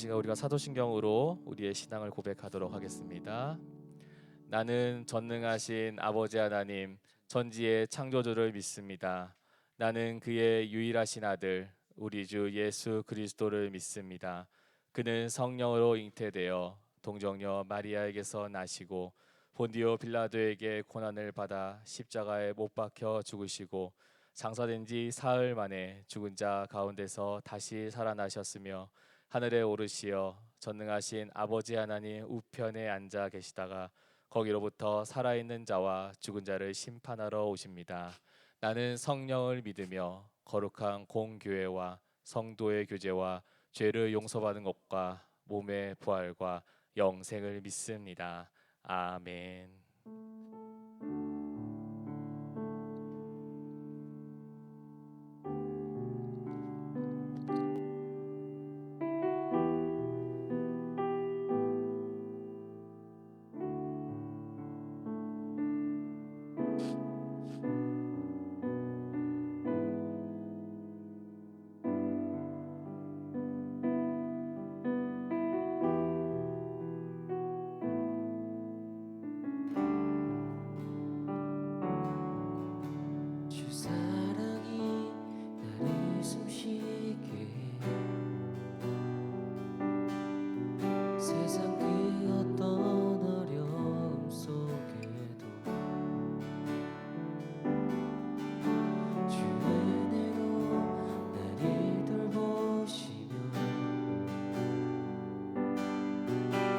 시간 우리가 사도신경으로 우리의 신앙을 고백하도록 하겠습니다. 나는 전능하신 아버지 하나님 전지의 창조주를 믿습니다. 나는 그의 유일하신 아들 우리 주 예수 그리스도를 믿습니다. 그는 성령으로 잉태되어 동정녀 마리아에게서 나시고 본디오 빌라도에게 고난을 받아 십자가에 못 박혀 죽으시고 장사된 지 사흘 만에 죽은 자 가운데서 다시 살아나셨으며 하늘에 오르시어 전능하신 아버지 하나님 우편에 앉아 계시다가 거기로부터 살아있는 자와 죽은 자를 심판하러 오십니다. 나는 성령을 믿으며 거룩한 공교회와 성도의 교제와 죄를 용서받는 것과 몸의 부활과 영생을 믿습니다. 아멘.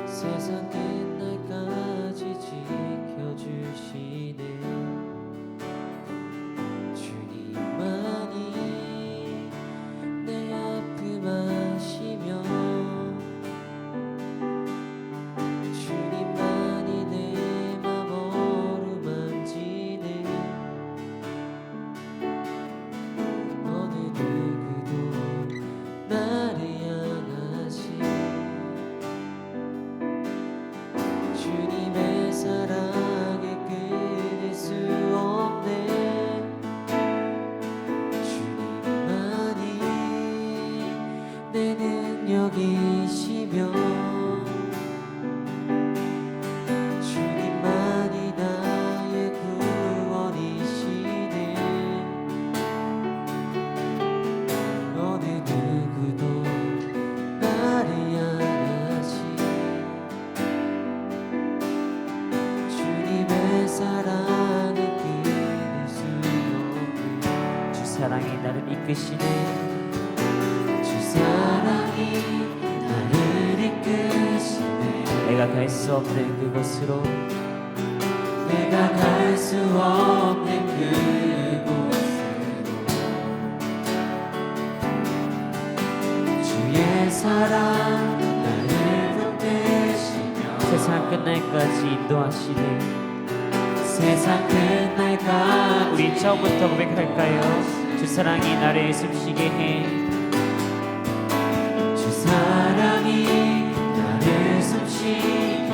세상 끝날까지 지켜주시네. 주님만이 내 아픔 아시며 주님만이 내 맘 어루만지네. 어느 누구도 나를 주님의 사랑에 끊을 수 없네. 주님만이 내 능력이시며 주님만이 나의 구원이시네. 어느 누구도 나를 향하시 사랑은 끊을 수 없는 주 사랑이 나를 이끄시네. 주 사랑이 나를 이끄시네. 내가 갈 수 없는 그곳으로 내가 갈 수 없는 그곳으로 주의 사랑 나를 붙드시며 세상 끝날까지 인도하시네. 세상 끝날까 우리 처음부터 고백할까요? 주 사랑이 나를 숨쉬게 해. 주 사랑이 나를 숨쉬게 해.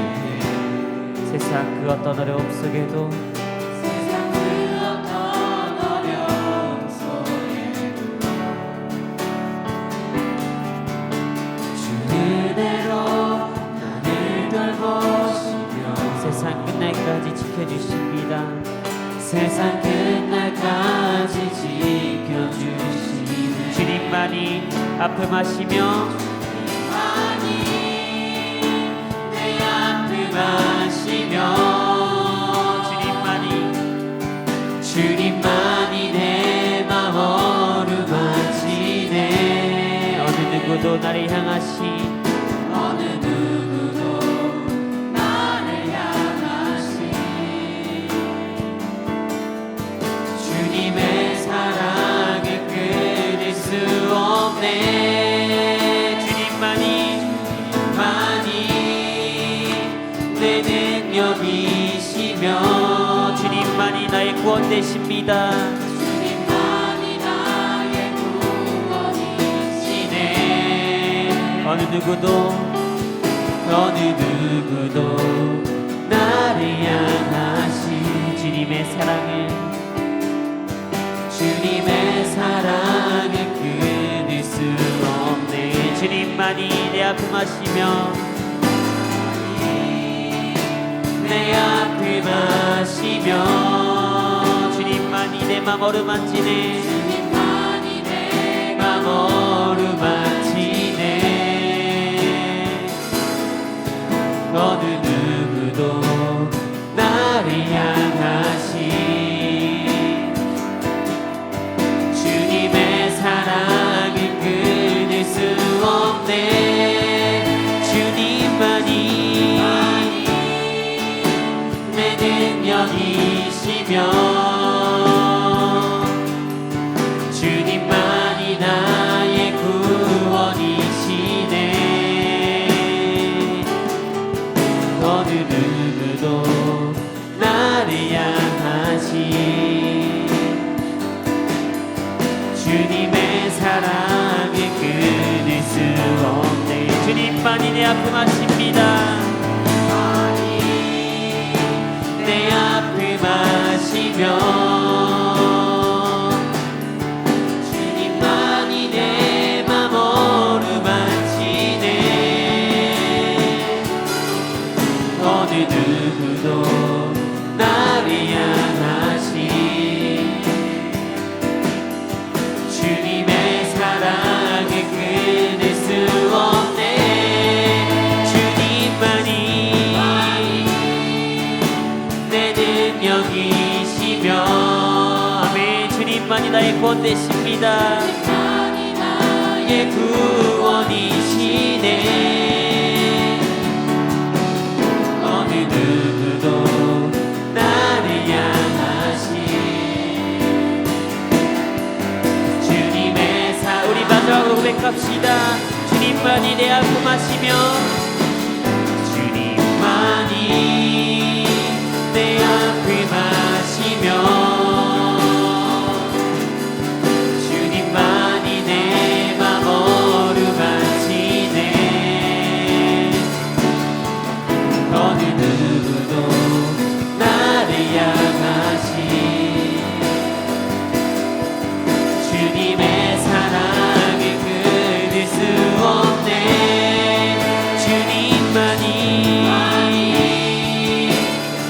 세상 그 어떤 어려움 속에도 세상 그 어떤 어려움 속에도 주 은혜로 나를 돌보시며 세상 끝날까지 지켜주십니다. 세상 끝날까지 지켜주시는 주님만이 아픔하시며 주님만이 내 아픔하시며 주님만이 내 맘 어루만지네. 어느 누구도 나를 향하시 어느 누구도 주님의 사랑을 끊을 수 없네. 주님만이 내 능력이시며 주님만이 나의 구원 되십니다. 주님만이 나의 구원이시네. 어느 누구도 나를 향하신 주님의 사랑을 주님의 사랑을 끊을 수 없네. 주님만이 주님만이 내 아픔 아시며 내 아픔 아시며 주님만이 내 맘 어루만지네 주님만이 내 맘 어루만지네 어느 누구도 나를 향하신 주님의 사랑을 끊을 수 없네 주님만이 내 능력이시며 주님만이 나의 구원이시네 어느 누구도 나를 향하신 주님의 사랑을 끊을 수 없네 주님만이 내 아픔 아십니다 내 아픔 아시며 주님만이 내 맘 어루만지네 어느 누구도 나를 향하신 주님의 사랑을 끊을 수 없네 주님만이 내 능력이시며 아멘 주님만이 나의 구원 되십니다 주님만이 나의 구원이시네 어느 누구도 나를 향하신 주님의 우리 마지막으로 고백합시다 주님만이 내 아픔 아시며 주님만이 내 아픔 아시며 주님만이 내 맘 어루만지네 어느 누구도 나를 향하신 주님의 사랑을 끊을 수 없네 주님만이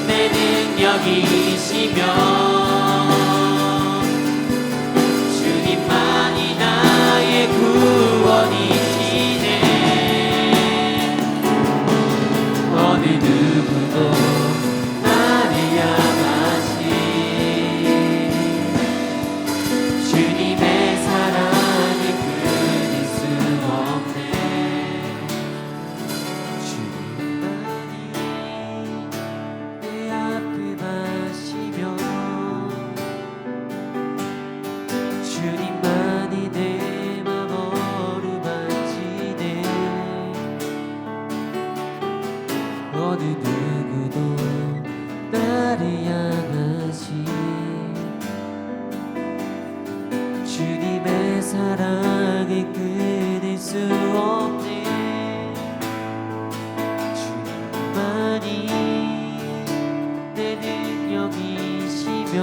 내 능력이시며 주님만이 나의 구원이시네 어느 누구도 나를 향하신 주님의 사랑을 끊을 수 없네 주님만이 내 아픔 아시며 주님만이 내 맘 어루만지네 어느 누구도 나를 향하신 주님의 사랑을 끊을 수 없네 주님만이 내 능력이시며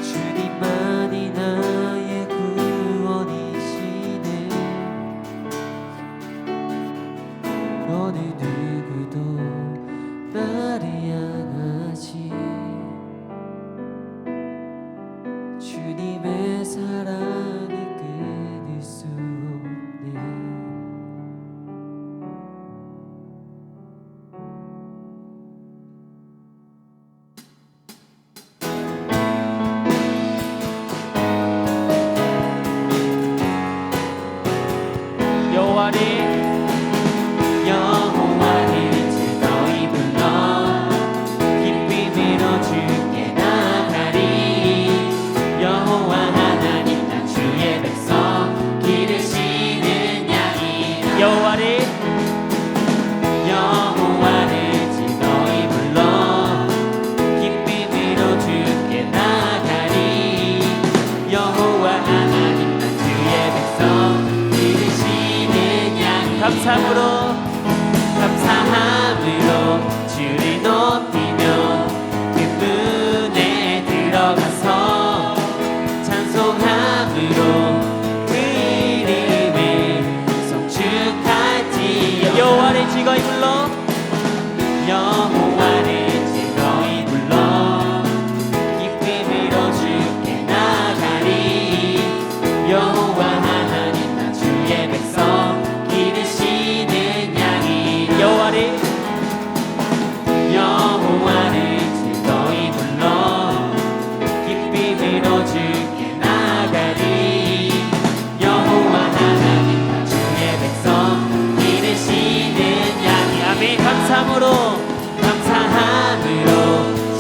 주님만이 나의 구원이시네 어느 누구도 나를 향하신 주님의 사랑을 끊을 수 없네 여호와를 즐거이 불러 기쁨으로 주께 나가리 여호와 하나님 나 주의 백성 기르시는 양이 여호와를 즐거이 불러 기쁨으로 주께 나가리 여호와 하나님 나 주의 백성 기르시는 양이 아멘. 감사함으로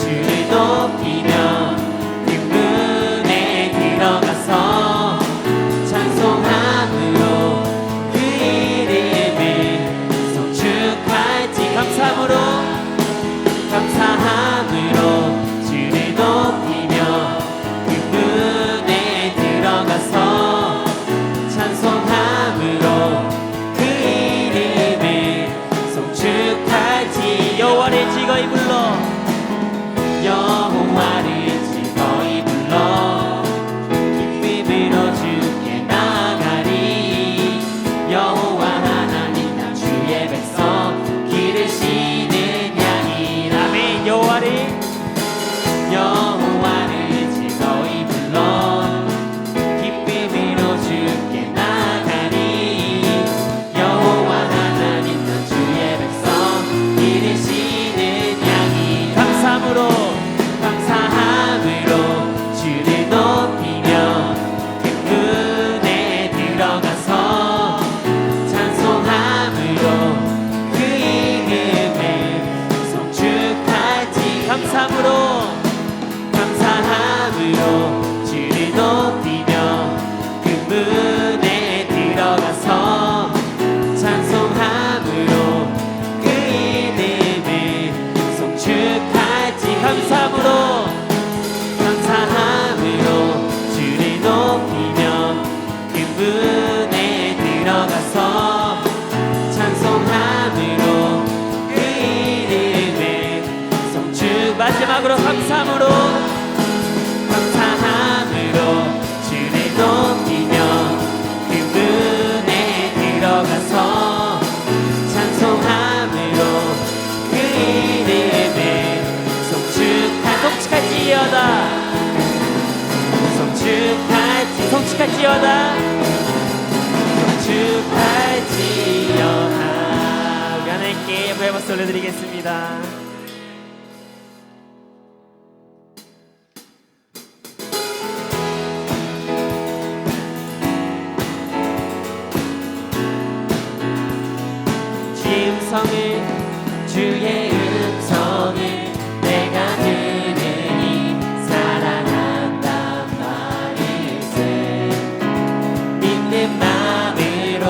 주를 높이며 그 문에 들어가서 찬송함으로 그 이름을 송축할지 감사함으로 주를 높이며 그 문에 들어가서 찬송함으로 그 이름을 송축할지 여호와를 즐거이 불러 기쁨으로 주께 나가리 여호와 하나님 나 주의 백성 기르시는 양이 아멘. 여호와를 즐거이 불러 기쁨으로 주께 나가리 여호와 하나님 나 주의 백성 기르시는 양이 감사함으로 주를 높이며 그 문에 들어가서 찬송함으로 그 이름을 송축할지 감사함으로 주를 높이며 그 문에 들어가서 찬송함으로 그 이름을 송축할지 감사함으로 주를 높이며 그 문에 들어가서 찬송함으로 그 이름을 송축 마지막으로 감사함으로 주를 높이며 그 문에 들어가서 찬송함으로 그 이름을 송축할지어다 송축할지어다 우리 하나님께 영광의 박수 올려드리겠습니다. 주의 음성을 내가 들으니 사랑한단 말일세 믿는 마음으로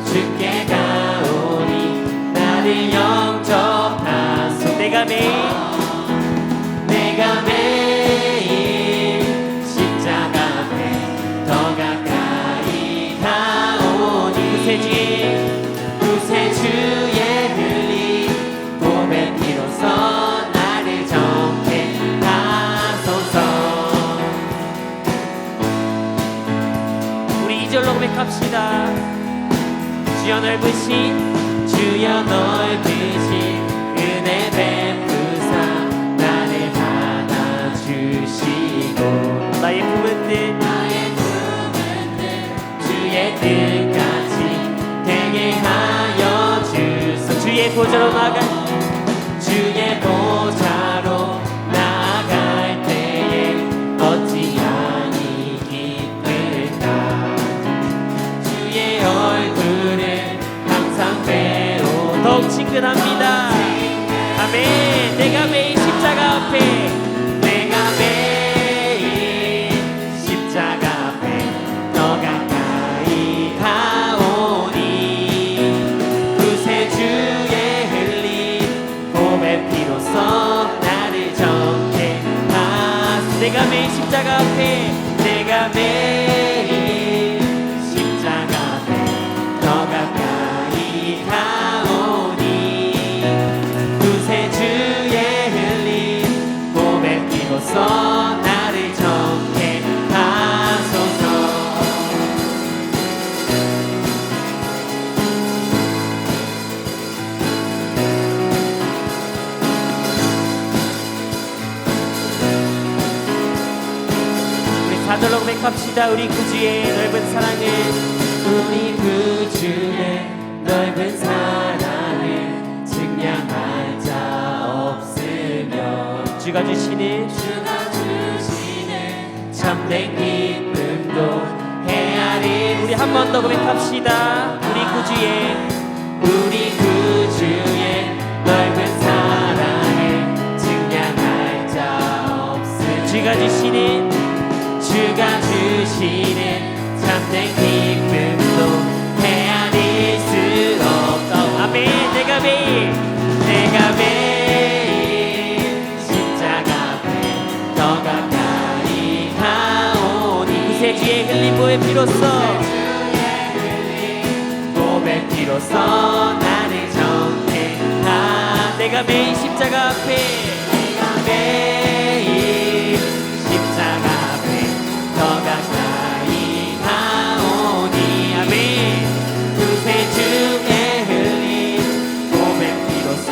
주께 가오니 나를 영접하소 내가 매일 십자가 앞에 더 가까이 가오니 구세주의 나를 정케 하소서 우리 2절로 고백합시다. 주여 넓으신 은혜 베푸사 나를 받아주시고 나의 품은 뜻 주의 뜻같이 되게 하여 주소 주의 보좌로 나아갈 때에 어찌하니 기쁠까 주의 얼굴을 항상 배우 더욱 친근합니다. 아멘. 내가 매일 십자가 앞에 더 가까이 가오니 구세주의 흘린 고백 피로써 나를 정케 하소서 내가 매일 십자가 앞에 더 가까이 가오니 구세주의 흘린 고백 피로써 나를 정케 하소서 고백합시다. 우리 구주의 넓은 사랑을, 우리 구주의 넓은 사랑을 증량할 자 없으며 주가 주시는 참된 기쁨도 헤아리. 우리 한 번 더 고백합시다. 우리 구주의 넓은 사랑을 증량할 자 없으며 주가 주시는 참된 기쁨도 헤아릴 수 없다. 아멘. 내가 매일 십자가 앞에 더 가까이 가오니 구세 주의 흘린 보의 피로써 나를 정죄하. 내가 매일 십자가 앞에 더 가까이 가오니. 아멘. 구세 주의 흘린 보배 피로써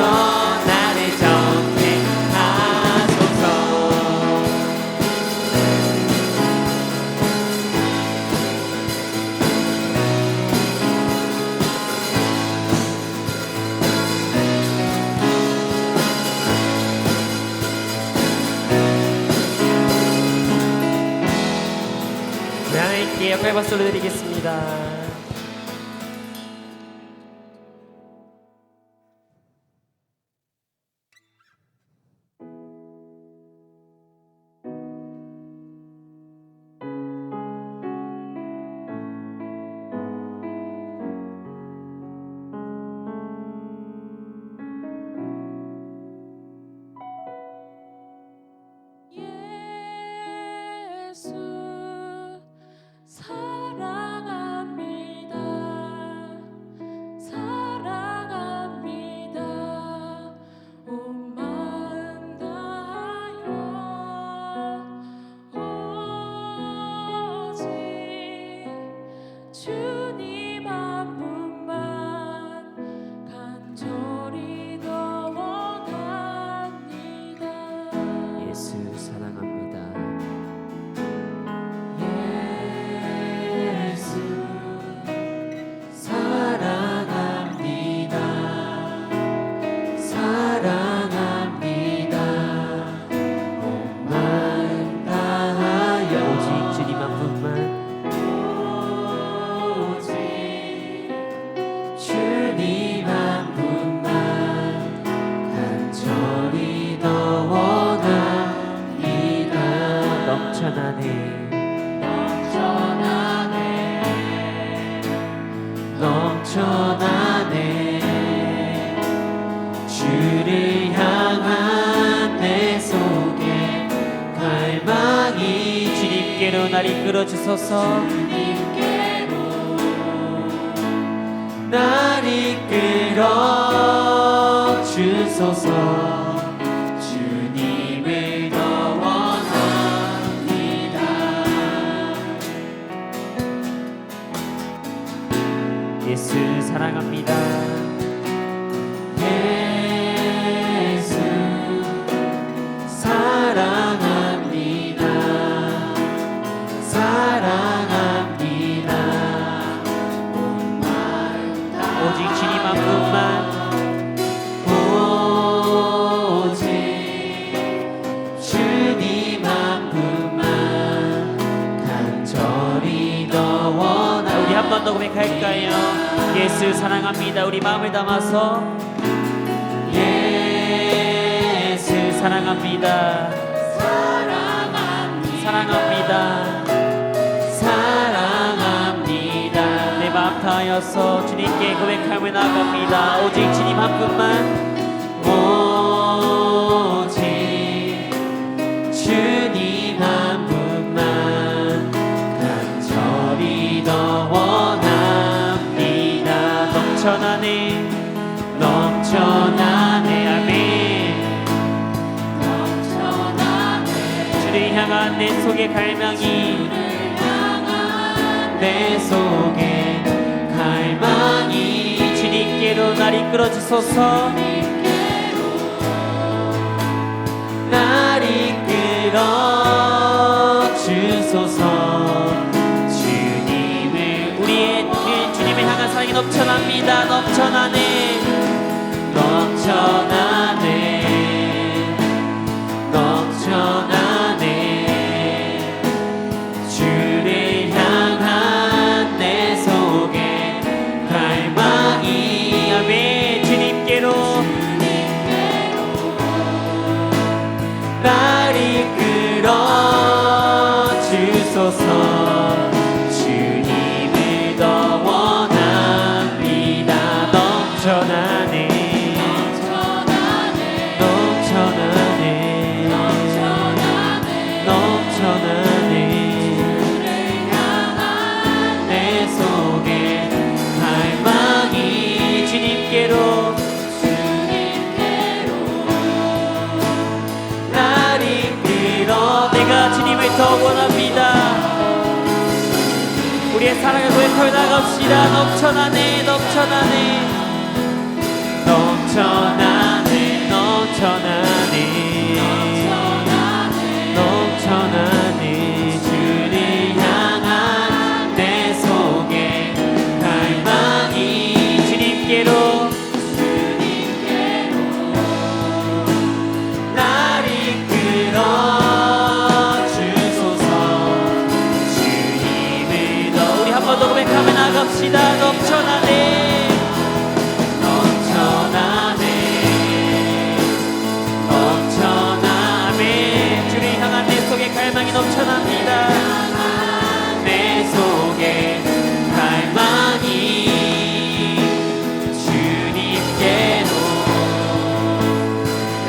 나를 정죄하소서. 하나님께 역할 박수를 드리겠습니다. 주님 한 분만 간절히 더 원합니다. 예수 사랑합니다. 예수 사랑합니다. 사랑합니다. 온 마음 다하여 오직 주님 한 분만 주님 한 분만 간절히 더 원합니다. 넘쳐나네 주를 향한 내 속에 갈망이 주님께로 날 이끌어 주소서. 날 이끌어 주소서. 주님을 더 원합니다. 예수 사랑합니다. 예수 사랑합니다. 사랑합니다. 오직 주님 한 분만 오직 주님 한 분만 간절히 더 원합니다. 우리 한 번 더 고백할까요? 예수 사랑합니다. 우리 마음을 담아서 예수 사랑합니다. 사랑합니다. 사랑합니다. 내 마음 다하여서 주님께 고백하며 나아갑니다. 오직 주님 한 분만 오직 주님 한 분만 간절히 더 원합니다. 넘쳐나네 아멘. 주를 향한 내 속의 갈망이 내 속에 갈망이 주님께로 날 이끌어 주소서. 날 이끌어 주소서. 넘쳐납니다. 넘쳐나네. 넘쳐나네 넘쳐나네 주를 향한 내 속에 갈망이 아멘. 주님께로 날 이끌어 주소서 주님을 더 원합니다 넘쳐나네 넘쳐나네 넘쳐나네 내 속에 갈망이 주님께로 날 이끌어 내가 주님을 더 원합니다. 우리의 사랑을 고백하며 나갑시다. 넘쳐나네. 넘쳐나네. 넘쳐나네 넘쳐나네 넘쳐나네 주를 향한 내 속에 갈망이 주님께로 날 이끌어 주소서 주님을 더 우리 한 번 더 고백하며 나갑시다. 넘쳐나네. 넘쳐나네 넘쳐나네 주를 향한 내 속에 갈망이 넘쳐납니다. 내 속에 갈망이 주님께로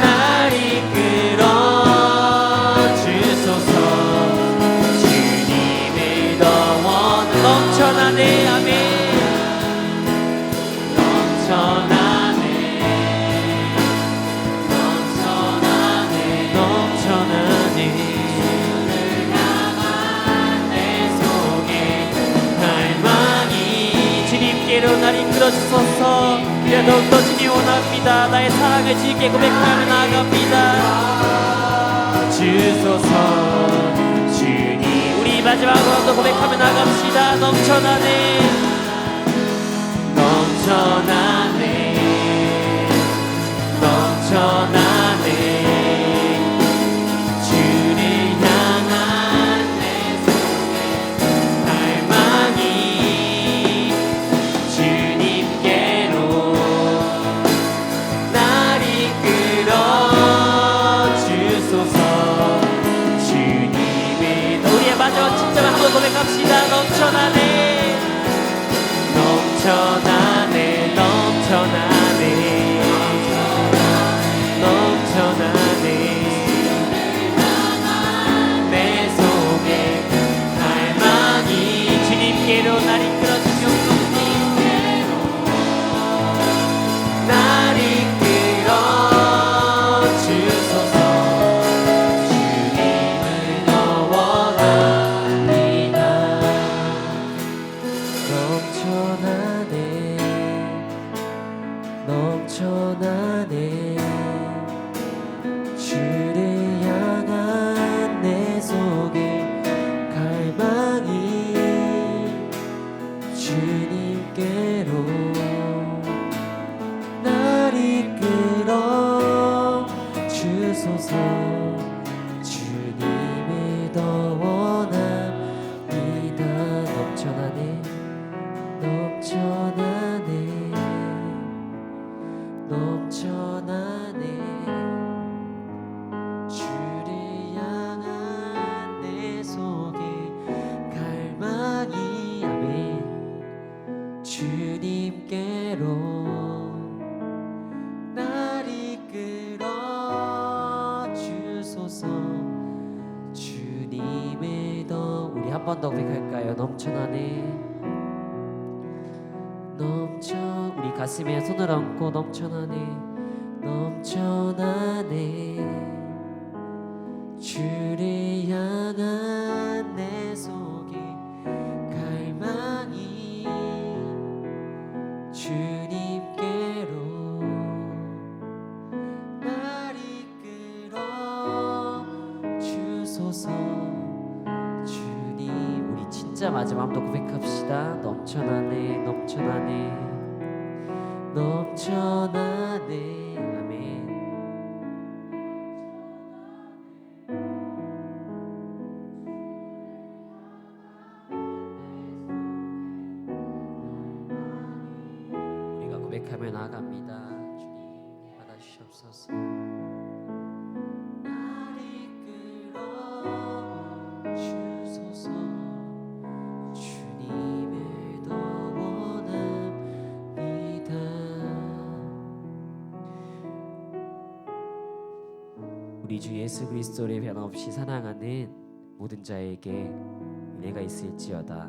날 이끌어 주소서 주님을 더 원하는 넘쳐나네. 아멘. 넘쳐나네 넘쳐나네 넘쳐나네 내 속에 갈망이 주님께로 날 이끌어 주소서. 우리가 더욱더 주님 원합니다. 나의 사랑을 주님께 고백하며 나아갑니다. 주소서 주님 우리 마지막으로 한 번 고백하며 나갑시다. 넘쳐나네. 넘쳐나네 넘쳐나네 주를 향한 내 속에 갈망이 주님께로 날 이끌어 주소서 주님을 우리의 마지막 진짜를 한번 고백합시다. 넘쳐나네. 넘쳐나네 넘쳐나네 넘쳐나네 내 속에 갈망이 주님께로 날 이끌어 주시옵소서. 날 이끌어 주소서 주님을 더 원합니다 넘쳐나네 넘쳐나네 주를 향한 내 속에 갈망이 주님께로 날 이끌어 주소서 주님을 더 원합니다 넘쳐나네 넘쳐나네 넘쳐나네 주를 향한 내 속에 갈망이 아멘 주님께로 날 이끌어 주소서 주님을 더 우리 한 번 더 고백할까요? 넘쳐나네 넘쳐 우리 가슴에 손을 얹고 넘쳐나네 넘쳐나네 주를 향한 내 속에 갈망이 주님께로 날 이끌어 주소서 주님 우리 진짜 진짜 마지막 한번 더 고백합시다. 넘쳐나네 넘쳐나네 넘쳐나네. 아멘. 우리가 고백하며 나아갑니다. 주님 받아주시옵소서. 나를 이끌어 주소서. 주님을 더 원합니다. 우리 주 예수 그리스도를 변함없이 사랑하는 모든 자에게 은혜가 있을지어다.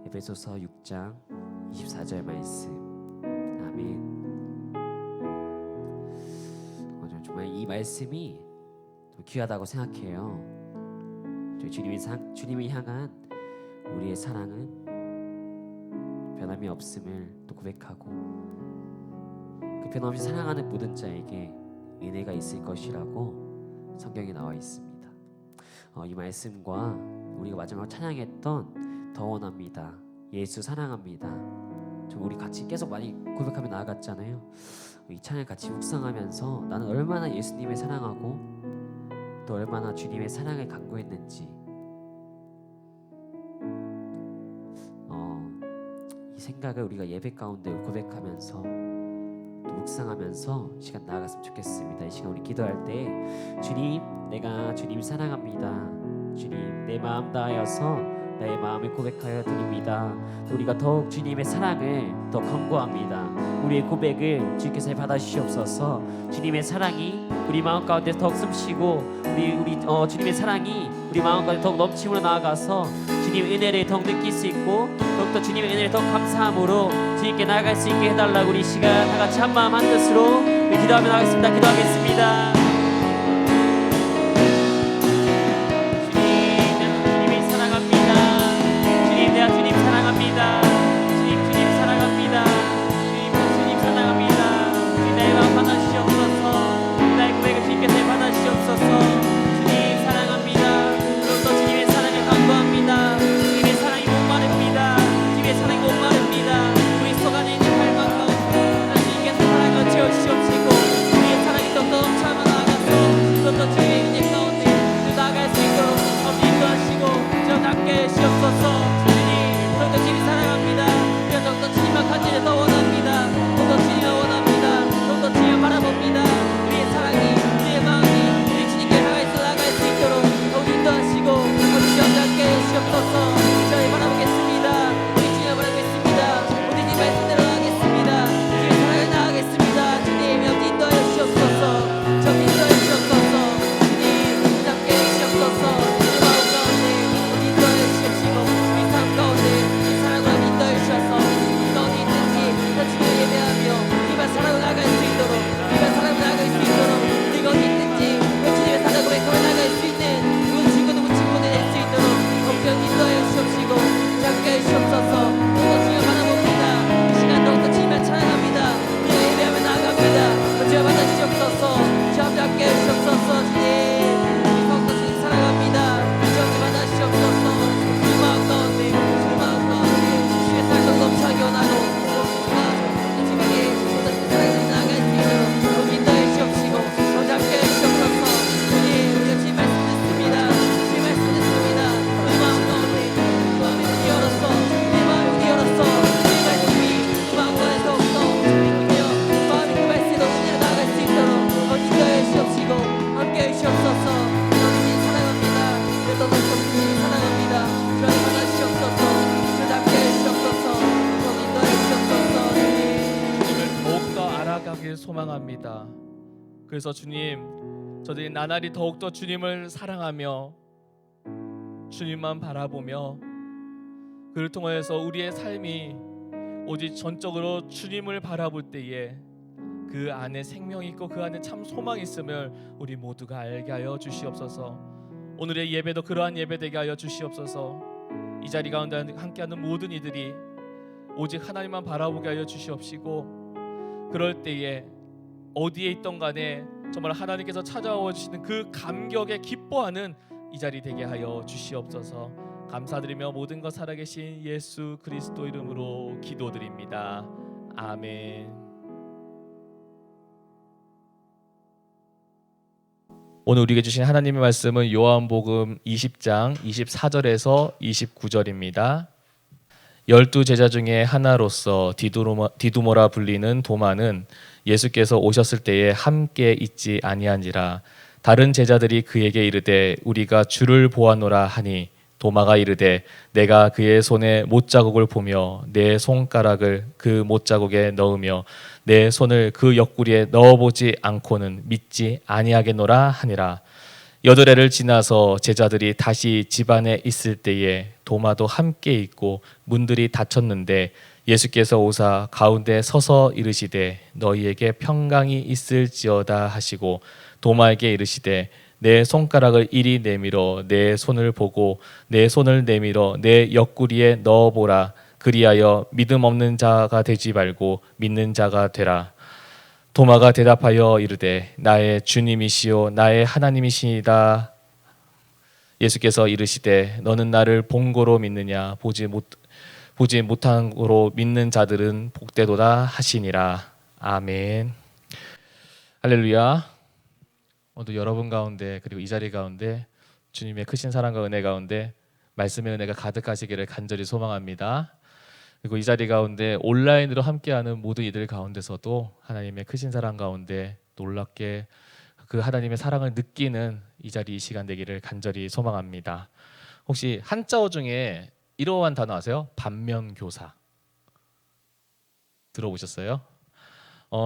에베소서 6장 24절 말씀. 아멘. 정말 이 말씀이 또 귀하다고 생각해요. 저희 주님을 향한 우리의 사랑은 변함이 없음을 또 고백하고, 그 변함없이 사랑하는 모든 자에게 은혜가 있을 것이라고 성경에 나와 있습니다. 이 말씀과 우리가 마지막 찬양했던 더 원합니다, 예수 사랑합니다, 좀 우리 같이 계속 많이 고백하며 나아갔잖아요. 이 찬양 같이 묵상하면서 나는 얼마나 예수님을 사랑하고 또 얼마나 주님의 사랑을 간구했는지 이 생각을 우리가 예배 가운데 고백하면서 또 묵상하면서 시간 나아갔으면 좋겠습니다. 이 시간 우리 기도할 때 주님, 내가 주님 사랑합니다, 주님 내 마음 다하여서 나의 마음을 고백하여 드립니다. 우리가 더욱 주님의 사랑을 더 간구합니다. 우리의 고백을 주께서 받아주시옵소서. 주님의 사랑이 우리 마음 가운데 더욱 숨쉬고 우리 주님의 사랑이 우리 마음 가운데 더욱 넘침으로 나아가서 주님의 은혜를 더욱 느낄 수 있고 더욱더 주님의 은혜를 더욱 감사함으로 주님께 나아갈 수 있게 해달라고 우리 시간 다 같이 한 마음 한 뜻으로 기도하며 나가겠습니다. 기도하겠습니다. 소망합니다. 그래서 주님, 저들이 나날이 더욱더 주님을 사랑하며 주님만 바라보며 그를 통해서 우리의 삶이 오직 전적으로 주님을 바라볼 때에 그 안에 생명이 있고 그 안에 참 소망이 있음을 우리 모두가 알게 하여 주시옵소서. 오늘의 예배도 그러한 예배 되게 하여 주시옵소서. 이 자리 가운데 함께하는 모든 이들이 오직 하나님만 바라보게 하여 주시옵시고, 그럴 때에 어디에 있던 간에 정말 하나님께서 찾아와 주시는 그 감격에 기뻐하는 이 자리 되게 하여 주시옵소서. 감사드리며 모든 것 살아계신 예수 그리스도 이름으로 기도드립니다. 아멘. 오늘 우리에게 주신 하나님의 말씀은 요한복음 20장 24절에서 29절입니다. 12 제자 중에 하나로서 디두모라 불리는 도마는 예수께서 오셨을 때에 함께 있지 아니한지라. 다른 제자들이 그에게 이르되 우리가 주를 보았노라 하니 도마가 이르되 내가 그의 손에 못자국을 보며 내 손가락을 그 못자국에 넣으며 내 손을 그 옆구리에 넣어보지 않고는 믿지 아니하겠노라 하니라. 8해를 지나서 제자들이 다시 집안에 있을 때에 도마도 함께 있고 문들이 닫혔는데 예수께서 오사 가운데 서서 이르시되 너희에게 평강이 있을지어다 하시고 도마에게 이르시되 내 손가락을 이리 내밀어 내 손을 보고 내 손을 내밀어 내 옆구리에 넣어보라. 그리하여 믿음 없는 자가 되지 말고 믿는 자가 되라. 도마가 대답하여 이르되 나의 주님이시요 나의 하나님이시니이다. 예수께서 이르시되 너는 나를 본고로 믿느냐 보지 못한 고로 믿는 자들은 복되도다 하시니라. 아멘. 할렐루야. 오늘 여러분 가운데 그리고 이 자리 가운데 주님의 크신 사랑과 은혜 가운데 말씀의 은혜가 가득하시기를 간절히 소망합니다. 그리고 이 자리 가운데 온라인으로 함께하는 모든 이들 가운데서도 하나님의 크신 사랑 가운데 놀랍게 그 하나님의 사랑을 느끼는 이 자리 이 시간 되기를 간절히 소망합니다. 혹시 한자어 중에 이러한 단어 아세요? 반면교사 들어보셨어요?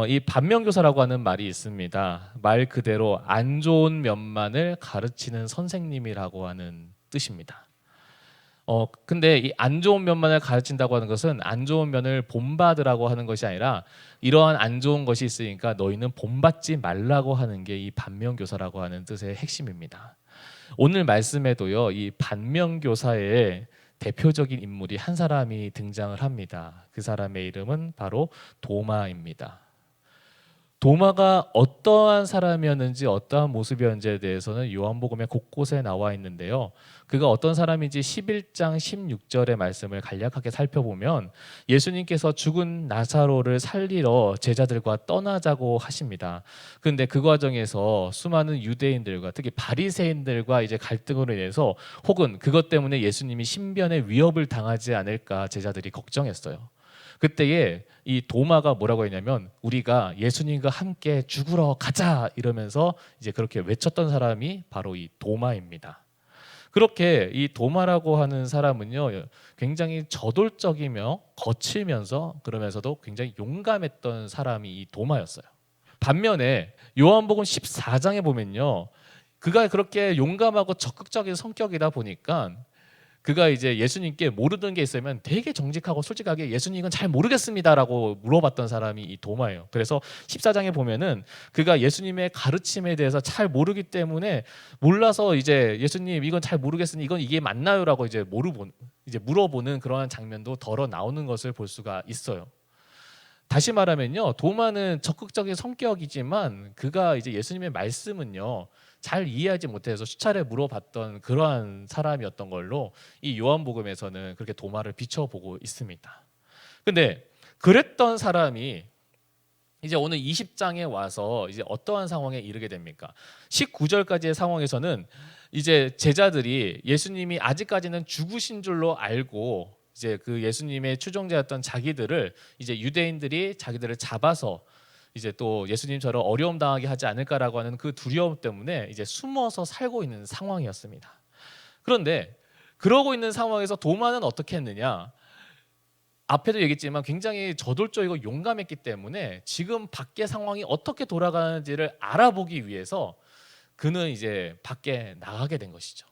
이 반면교사라고 하는 말이 있습니다. 말 그대로 안 좋은 면만을 가르치는 선생님이라고 하는 뜻입니다. 근데 이 안 좋은 면만을 가르친다고 하는 것은 안 좋은 면을 본받으라고 하는 것이 아니라 이러한 안 좋은 것이 있으니까 너희는 본받지 말라고 하는 게 이 반면교사라고 하는 뜻의 핵심입니다. 오늘 말씀에도요, 이 반면교사의 대표적인 인물이 한 사람이 등장을 합니다. 그 사람의 이름은 바로 도마입니다. 도마가 어떠한 사람이었는지 어떠한 모습이었는지에 대해서는 요한복음의 곳곳에 나와 있는데요. 그가 어떤 사람인지 11장 16절의 말씀을 간략하게 살펴보면 예수님께서 죽은 나사로를 살리러 제자들과 떠나자고 하십니다. 그런데 그 과정에서 수많은 유대인들과 특히 바리새인들과 이제 갈등으로 인해서 혹은 그것 때문에 예수님이 신변의 위협을 당하지 않을까 제자들이 걱정했어요. 그때에 이 도마가 뭐라고 했냐면 우리가 예수님과 함께 죽으러 가자 이러면서 이제 그렇게 외쳤던 사람이 바로 이 도마입니다. 그렇게 이 도마라고 하는 사람은요 굉장히 저돌적이며 거칠면서 그러면서도 굉장히 용감했던 사람이 이 도마였어요. 반면에 요한복음 14장에 보면요 그가 그렇게 용감하고 적극적인 성격이다 보니까 그가 이제 예수님께 모르는 게 있으면 되게 정직하고 솔직하게 예수님은 잘 모르겠습니다라고 물어봤던 사람이 이 도마예요. 그래서 14장에 보면은 그가 예수님의 가르침에 대해서 잘 모르기 때문에 몰라서 이제 예수님 이건 잘 모르겠으니 이게 맞나요라고 이제 물어보는 그러한 장면도 덜어 나오는 것을 볼 수가 있어요. 다시 말하면요, 도마는 적극적인 성격이지만 그가 이제 예수님의 말씀은요 잘 이해하지 못해서 수차례 물어봤던 그러한 사람이었던 걸로 이 요한복음에서는 그렇게 도마를 비춰보고 있습니다. 근데 그랬던 사람이 이제 오늘 20장에 와서 이제 어떠한 상황에 이르게 됩니까? 19절까지의 상황에서는 이제 제자들이 예수님이 아직까지는 죽으신 줄로 알고 이제 그 예수님의 추종자였던 자기들을 이제 유대인들이 자기들을 잡아서 이제 또 예수님처럼 어려움 당하게 하지 않을까라고 하는 그 두려움 때문에 이제 숨어서 살고 있는 상황이었습니다. 그런데 그러고 있는 상황에서 도마는 어떻게 했느냐? 앞에도 얘기했지만 굉장히 저돌적이고 용감했기 때문에 지금 밖의 상황이 어떻게 돌아가는지를 알아보기 위해서 그는 이제 밖에 나가게 된 것이죠.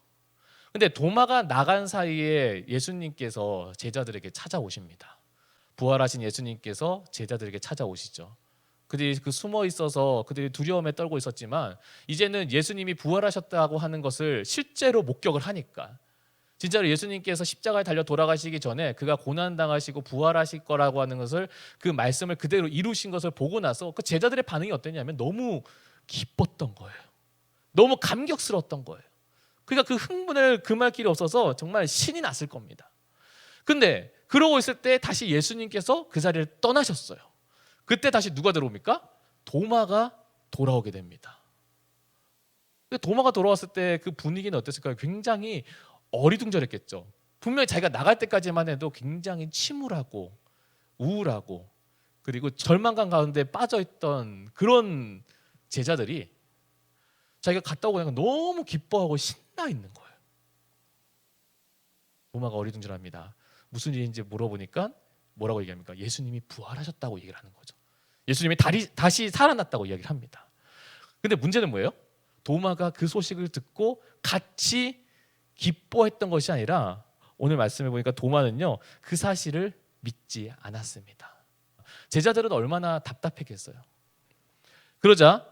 근데 도마가 나간 사이에 예수님께서 제자들에게 찾아오십니다. 부활하신 예수님께서 제자들에게 찾아오시죠. 그들이 숨어 있어서 그들이 두려움에 떨고 있었지만 이제는 예수님이 부활하셨다고 하는 것을 실제로 목격을 하니까 진짜로 예수님께서 십자가에 달려 돌아가시기 전에 그가 고난당하시고 부활하실 거라고 하는 것을 그 말씀을 그대로 이루신 것을 보고 나서 그 제자들의 반응이 어땠냐면 너무 기뻤던 거예요. 너무 감격스러웠던 거예요. 그러니까 그 흥분을 금할 길이 없어서 정말 신이 났을 겁니다. 근데 그러고 있을 때 다시 예수님께서 그 자리를 떠나셨어요. 그때 다시 누가 들어옵니까? 도마가 돌아오게 됩니다. 도마가 돌아왔을 때 그 분위기는 어땠을까요? 굉장히 어리둥절했겠죠. 분명히 자기가 나갈 때까지만 해도 굉장히 침울하고 우울하고 그리고 절망감 가운데 빠져있던 그런 제자들이 자기가 갔다 오고 나니까 너무 기뻐하고 신나 있는 거예요. 도마가 어리둥절합니다. 무슨 일인지 물어보니까 뭐라고 얘기합니까? 예수님이 부활하셨다고 얘기를 하는 거죠. 예수님이 다시 살아났다고 이야기를 합니다. 근데 문제는 뭐예요? 도마가 그 소식을 듣고 같이 기뻐했던 것이 아니라 오늘 말씀해 보니까 도마는요 그 사실을 믿지 않았습니다. 제자들은 얼마나 답답했겠어요. 그러자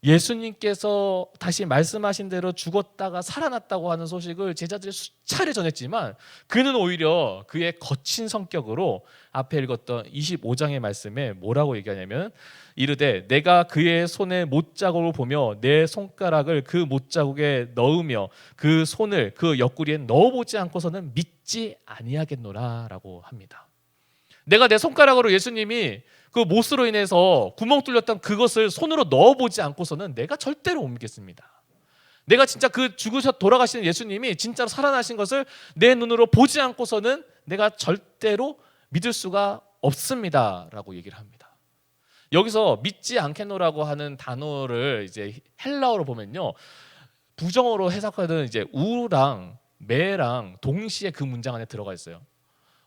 예수님께서 다시 말씀하신 대로 죽었다가 살아났다고 하는 소식을 제자들이 수차례 전했지만 그는 오히려 그의 거친 성격으로 앞에 읽었던 25장의 말씀에 뭐라고 얘기하냐면 이르되 내가 그의 손에 못자국을 보며 내 손가락을 그 못자국에 넣으며 그 손을 그 옆구리에 넣어보지 않고서는 믿지 아니하겠노라 라고 합니다. 내가 내 손가락으로 예수님이 그 못으로 인해서 구멍 뚫렸던 그것을 손으로 넣어보지 않고서는 내가 절대로 못 믿겠습니다. 내가 진짜 그 죽으셔 돌아가시는 예수님이 진짜로 살아나신 것을 내 눈으로 보지 않고서는 내가 절대로 믿을 수가 없습니다 라고 얘기를 합니다. 여기서 믿지 않겠노라고 하는 단어를 이제 헬라어로 보면요 부정어로 해석하는 이제 우랑 매랑 동시에 그 문장 안에 들어가 있어요.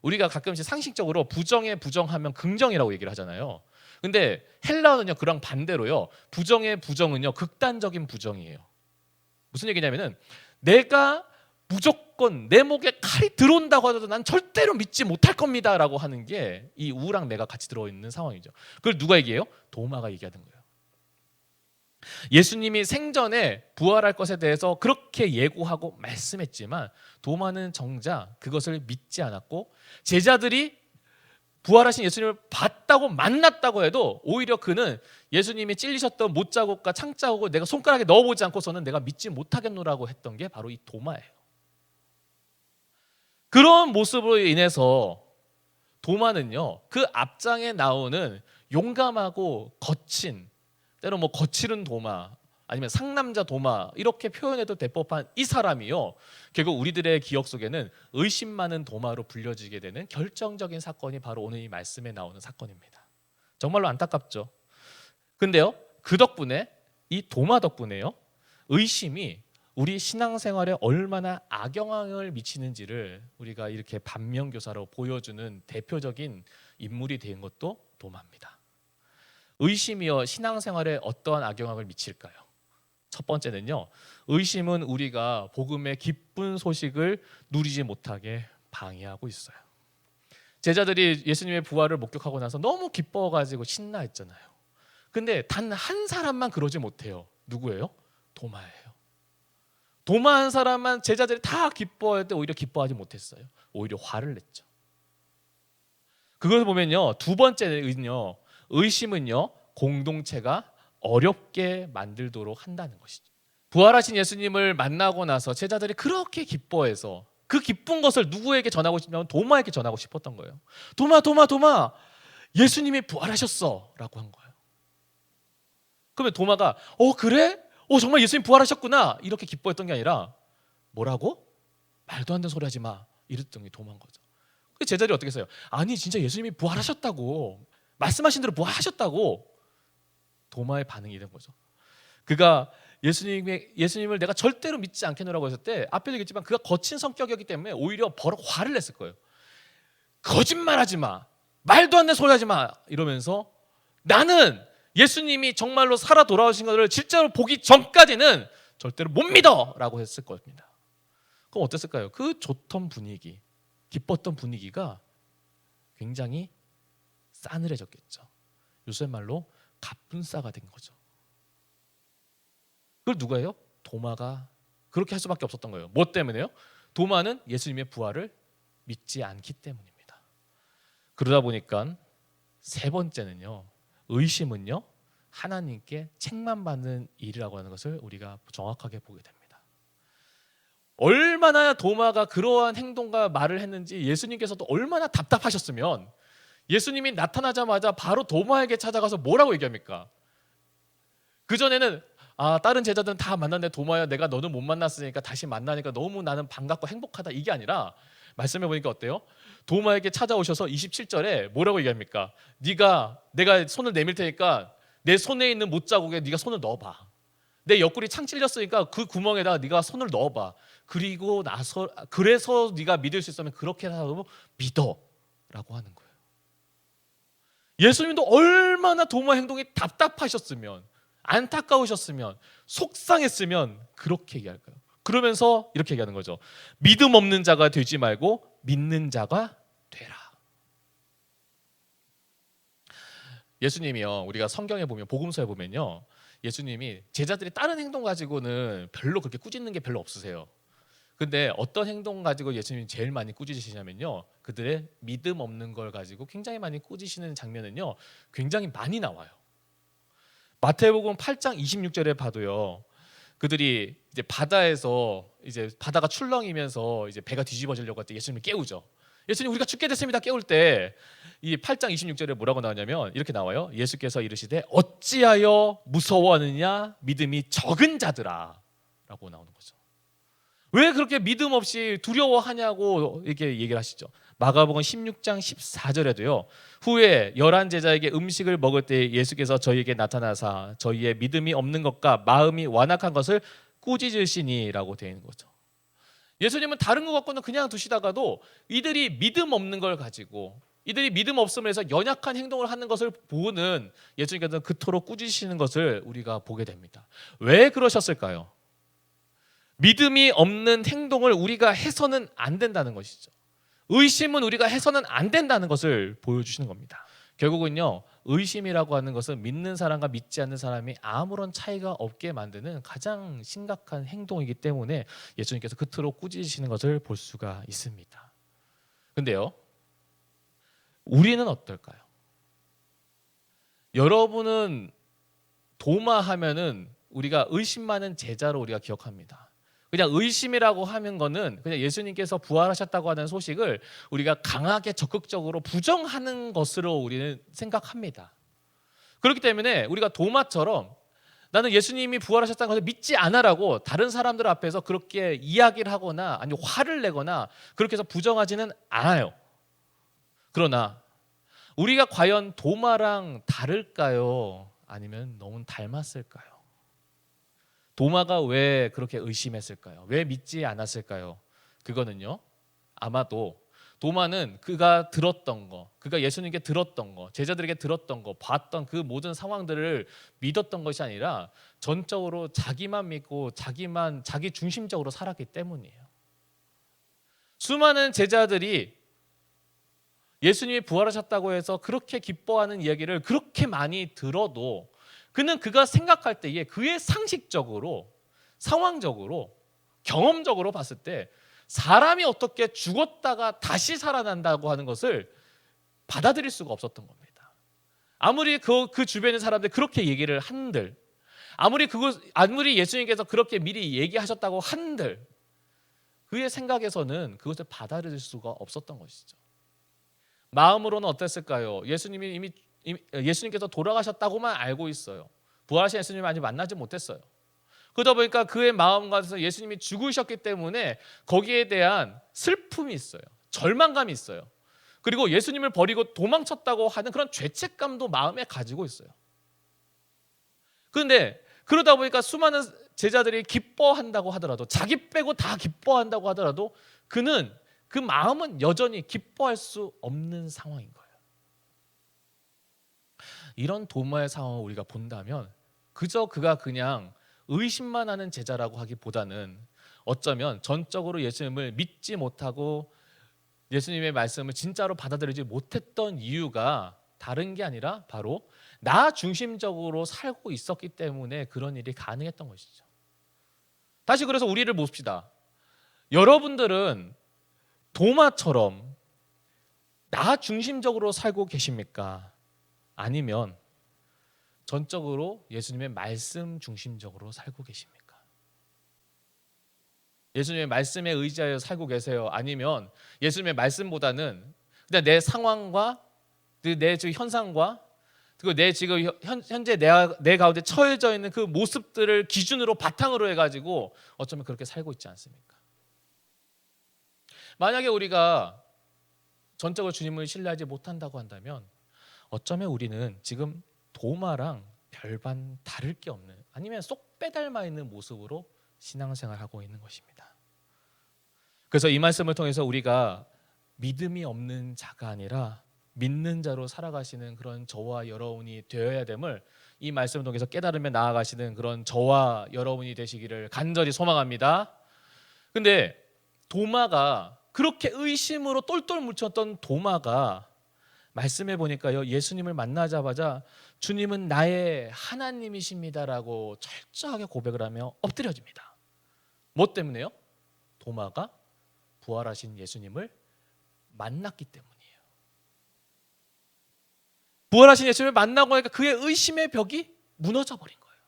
우리가 가끔씩 상식적으로 부정에 부정하면 긍정이라고 얘기를 하잖아요. 근데 헬라어는요 그랑 반대로요 부정의 부정은요 극단적인 부정이에요. 무슨 얘기냐면은 내가 무조건 내 목에 칼이 들어온다고 하더라도 난 절대로 믿지 못할 겁니다 라고 하는 게 이 우랑 매가 같이 들어있는 상황이죠. 그걸 누가 얘기해요? 도마가 얘기하는 거예요. 예수님이 생전에 부활할 것에 대해서 그렇게 예고하고 말씀했지만 도마는 정작 그것을 믿지 않았고 제자들이 부활하신 예수님을 봤다고 만났다고 해도 오히려 그는 예수님이 찔리셨던 못자국과 창자국을 내가 손가락에 넣어보지 않고서는 내가 믿지 못하겠노라고 했던 게 바로 이 도마예요. 그런 모습으로 인해서 도마는요 그 앞장에 나오는 용감하고 거친 때로 뭐 거칠은 도마 아니면 상남자 도마 이렇게 표현해도 될 법한 이 사람이요 결국 우리들의 기억 속에는 의심 많은 도마로 불려지게 되는 결정적인 사건이 바로 오늘 이 말씀에 나오는 사건입니다. 정말로 안타깝죠. 근데요 그 덕분에 이 도마 덕분에요 의심이 우리 신앙생활에 얼마나 악영향을 미치는지를 우리가 이렇게 반면교사로 보여주는 대표적인 인물이 된 것도 도마입니다. 의심이요 신앙생활에 어떠한 악영향을 미칠까요? 첫 번째는요 의심은 우리가 복음의 기쁜 소식을 누리지 못하게 방해하고 있어요. 제자들이 예수님의 부활을 목격하고 나서 너무 기뻐가지고 신나했잖아요. 근데 단 한 사람만 그러지 못해요. 누구예요? 도마예요. 도마 한 사람만 제자들이 다 기뻐할 때 오히려 기뻐하지 못했어요. 오히려 화를 냈죠. 그걸 보면요 두 번째는요 의심은요 공동체가 어렵게 만들도록 한다는 것이죠. 부활하신 예수님을 만나고 나서 제자들이 그렇게 기뻐해서 그 기쁜 것을 누구에게 전하고 싶냐면 도마에게 전하고 싶었던 거예요. 도마 도마 도마 예수님이 부활하셨어 라고 한 거예요. 그러면 도마가 그래? 정말 예수님 부활하셨구나 이렇게 기뻐했던 게 아니라 뭐라고? 말도 안 되는 소리 하지 마 이랬던 게 도마인 거죠. 제자들이 어떻게 했어요? 아니 진짜 예수님이 부활하셨다고 말씀하신 대로 부활하셨다고 도마의 반응이 된 거죠. 그가 예수님을 내가 절대로 믿지 않겠노라고 했을 때 앞에도 얘기했지만 그가 거친 성격이었기 때문에 오히려 버럭 화를 냈을 거예요. 거짓말하지 마 말도 안 되는 소리 하지 마 이러면서 나는 예수님이 정말로 살아 돌아오신 것을 실제로 보기 전까지는 절대로 못 믿어 라고 했을 겁니다. 그럼 어땠을까요? 그 좋던 분위기 기뻤던 분위기가 굉장히 싸늘해졌겠죠. 요새 말로 갑분싸가 된 거죠. 그걸 누가 해요? 도마가 그렇게 할 수밖에 없었던 거예요. 뭐 때문에요? 도마는 예수님의 부활을 믿지 않기 때문입니다. 그러다 보니까 세 번째는요 의심은요 하나님께 책망받는 일이라고 하는 것을 우리가 정확하게 보게 됩니다. 얼마나 도마가 그러한 행동과 말을 했는지 예수님께서도 얼마나 답답하셨으면 예수님이 나타나자마자 바로 도마에게 찾아가서 뭐라고 얘기합니까? 그전에는 다른 제자들은 다 만났는데 도마야 내가 너는 못 만났으니까 다시 만나니까 너무 나는 반갑고 행복하다, 이게 아니라 말씀해 보니까 어때요? 도마에게 찾아오셔서 27절에 뭐라고 얘기합니까? 내가 손을 내밀 테니까 내 손에 있는 못자국에 네가 손을 넣어봐. 내 옆구리 창 찔렸으니까 그 구멍에다가 네가 손을 넣어봐. 그리고 나서 그래서 네가 믿을 수 있으면 그렇게라도 믿어라고 하는 거예요. 예수님도 얼마나 도마 행동이 답답하셨으면, 안타까우셨으면, 속상했으면 그렇게 얘기할까요? 그러면서 이렇게 얘기하는 거죠. 믿음 없는 자가 되지 말고 믿는 자가 되라. 예수님이요, 우리가 성경에 보면, 복음서에 보면요, 예수님이 제자들이 다른 행동 가지고는 별로 그렇게 꾸짖는 게 별로 없으세요. 근데 어떤 행동 가지고 예수님이 제일 많이 꾸짖으시냐면요, 그들의 믿음 없는 걸 가지고 굉장히 많이 꾸짖으시는 장면은요 굉장히 많이 나와요. 마태복음 8장 26절에 봐도요, 그들이 이제 바다에서 이제 바다가 출렁이면서 이제 배가 뒤집어지려고 할 때 예수님을 깨우죠. 예수님 우리가 죽게 됐습니다 깨울 때 이 8장 26절에 뭐라고 나오냐면 이렇게 나와요. 예수께서 이르시되 어찌하여 무서워하느냐 믿음이 적은 자들아 라고 나오는 거죠. 왜 그렇게 믿음 없이 두려워하냐고 이렇게 얘기를 하시죠. 마가복음 16장 14절에도요. 후에 11 제자에게 음식을 먹을 때 예수께서 저희에게 나타나사 저희의 믿음이 없는 것과 마음이 완악한 것을 꾸짖으시니라고 되어 있는 거죠. 예수님은 다른 것 갖고는 그냥 두시다가도 이들이 믿음 없는 걸 가지고, 이들이 믿음 없음을 해서 연약한 행동을 하는 것을 보는 예수님께서는 그토록 꾸짖으시는 것을 우리가 보게 됩니다. 왜 그러셨을까요? 믿음이 없는 행동을 우리가 해서는 안 된다는 것이죠. 의심은 우리가 해서는 안 된다는 것을 보여주시는 겁니다. 결국은요, 의심이라고 하는 것은 믿는 사람과 믿지 않는 사람이 아무런 차이가 없게 만드는 가장 심각한 행동이기 때문에 예수님께서 그토록 꾸짖으시는 것을 볼 수가 있습니다. 근데요, 우리는 어떨까요? 여러분은 도마 하면은 우리가 의심 많은 제자로 우리가 기억합니다. 그냥 의심이라고 하는 거는 그냥 예수님께서 부활하셨다고 하는 소식을 우리가 강하게 적극적으로 부정하는 것으로 우리는 생각합니다. 그렇기 때문에 우리가 도마처럼 나는 예수님이 부활하셨다는 것을 믿지 않아라고 다른 사람들 앞에서 그렇게 이야기를 하거나 아니면 화를 내거나 그렇게 해서 부정하지는 않아요. 그러나 우리가 과연 도마랑 다를까요? 아니면 너무 닮았을까요? 도마가 왜 그렇게 의심했을까요? 왜 믿지 않았을까요? 그거는요, 아마도 도마는 그가 들었던 거, 그가 예수님께 들었던 거, 제자들에게 들었던 거, 봤던 그 모든 상황들을 믿었던 것이 아니라 전적으로 자기만 믿고 자기 중심적으로 살았기 때문이에요. 수많은 제자들이 예수님이 부활하셨다고 해서 그렇게 기뻐하는 이야기를 그렇게 많이 들어도 그가 생각할 때에 그의 상식적으로, 상황적으로, 경험적으로 봤을 때 사람이 어떻게 죽었다가 다시 살아난다고 하는 것을 받아들일 수가 없었던 겁니다. 아무리 그 주변의 사람들이 그렇게 얘기를 한들, 아무리 예수님께서 그렇게 미리 얘기하셨다고 한들 그의 생각에서는 그것을 받아들일 수가 없었던 것이죠. 마음으로는 어땠을까요? 예수님께서 돌아가셨다고만 알고 있어요. 부활하신 예수님을 아직 만나지 못했어요. 그러다 보니까 그의 마음 가운데서 예수님이 죽으셨기 때문에 거기에 대한 슬픔이 있어요. 절망감이 있어요. 그리고 예수님을 버리고 도망쳤다고 하는 그런 죄책감도 마음에 가지고 있어요. 그런데 그러다 보니까 수많은 제자들이 기뻐한다고 하더라도, 자기 빼고 다 기뻐한다고 하더라도 그는 그 마음은 여전히 기뻐할 수 없는 상황인 거예요. 이런 도마의 상황을 우리가 본다면 그저 그가 그냥 의심만 하는 제자라고 하기보다는 어쩌면 전적으로 예수님을 믿지 못하고 예수님의 말씀을 진짜로 받아들이지 못했던 이유가 다른 게 아니라 바로 나 중심적으로 살고 있었기 때문에 그런 일이 가능했던 것이죠. 다시 그래서 우리를 봅시다. 여러분들은 도마처럼 나 중심적으로 살고 계십니까? 아니면 전적으로 예수님의 말씀 중심적으로 살고 계십니까? 예수님의 말씀에 의지하여 살고 계세요? 아니면 예수님의 말씀보다는 그냥 내 상황과 내 지금 현상과 그리고 내 지금 현재 내 가운데 처해져 있는 그 모습들을 기준으로 바탕으로 해가지고 어쩌면 그렇게 살고 있지 않습니까? 만약에 우리가 전적으로 주님을 신뢰하지 못한다고 한다면 어쩌면 우리는 지금 도마랑 별반 다를 게 없는, 아니면 쏙 빼닮아 있는 모습으로 신앙생활하고 있는 것입니다. 그래서 이 말씀을 통해서 우리가 믿음이 없는 자가 아니라 믿는 자로 살아가시는 그런 저와 여러분이 되어야 됨을 이 말씀을 통해서 깨달으며 나아가시는 그런 저와 여러분이 되시기를 간절히 소망합니다. 근데 도마가, 그렇게 의심으로 똘똘 뭉쳤던 도마가 말씀해 보니까요, 예수님을 만나자마자 주님은 나의 하나님이십니다라고 철저하게 고백을 하며 엎드려집니다. 뭐 때문에요? 도마가 부활하신 예수님을 만났기 때문이에요. 부활하신 예수님을 만나고 나니까 그의 의심의 벽이 무너져 버린 거예요.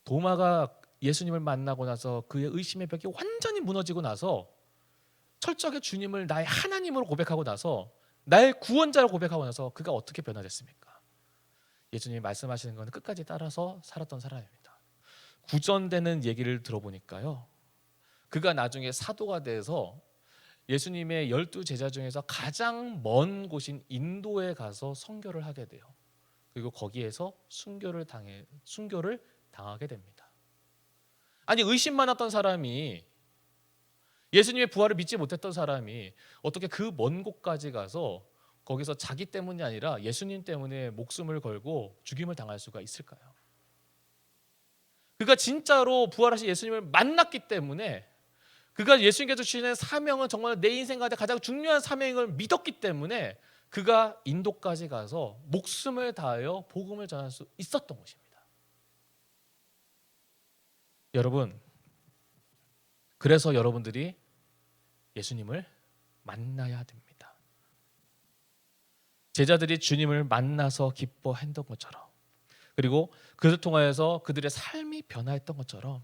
도마가 예수님을 만나고 나서 그의 의심의 벽이 완전히 무너지고 나서 철저하게 주님을 나의 하나님으로 고백하고 나서 나의 구원자로 고백하고 나서 그가 어떻게 변화됐습니까? 예수님이 말씀하시는 건 끝까지 따라서 살았던 사람입니다. 구전되는 얘기를 들어보니까요, 그가 나중에 사도가 돼서 예수님의 12 제자 중에서 가장 먼 곳인 인도에 가서 선교를 하게 돼요. 그리고 거기에서 순교를 당하게 됩니다. 아니, 의심 많았던 사람이, 예수님의 부활을 믿지 못했던 사람이 어떻게 그 먼 곳까지 가서 거기서 자기 때문이 아니라 예수님 때문에 목숨을 걸고 죽임을 당할 수가 있을까요? 그가 진짜로 부활하신 예수님을 만났기 때문에, 그가 예수님께서 주시는 사명은 정말 내 인생 가운데 가장 중요한 사명을 믿었기 때문에 그가 인도까지 가서 목숨을 다하여 복음을 전할 수 있었던 것입니다. 여러분, 그래서 여러분들이 예수님을 만나야 됩니다. 제자들이 주님을 만나서 기뻐했던 것처럼, 그리고 그를 통하여서 그들의 삶이 변화했던 것처럼,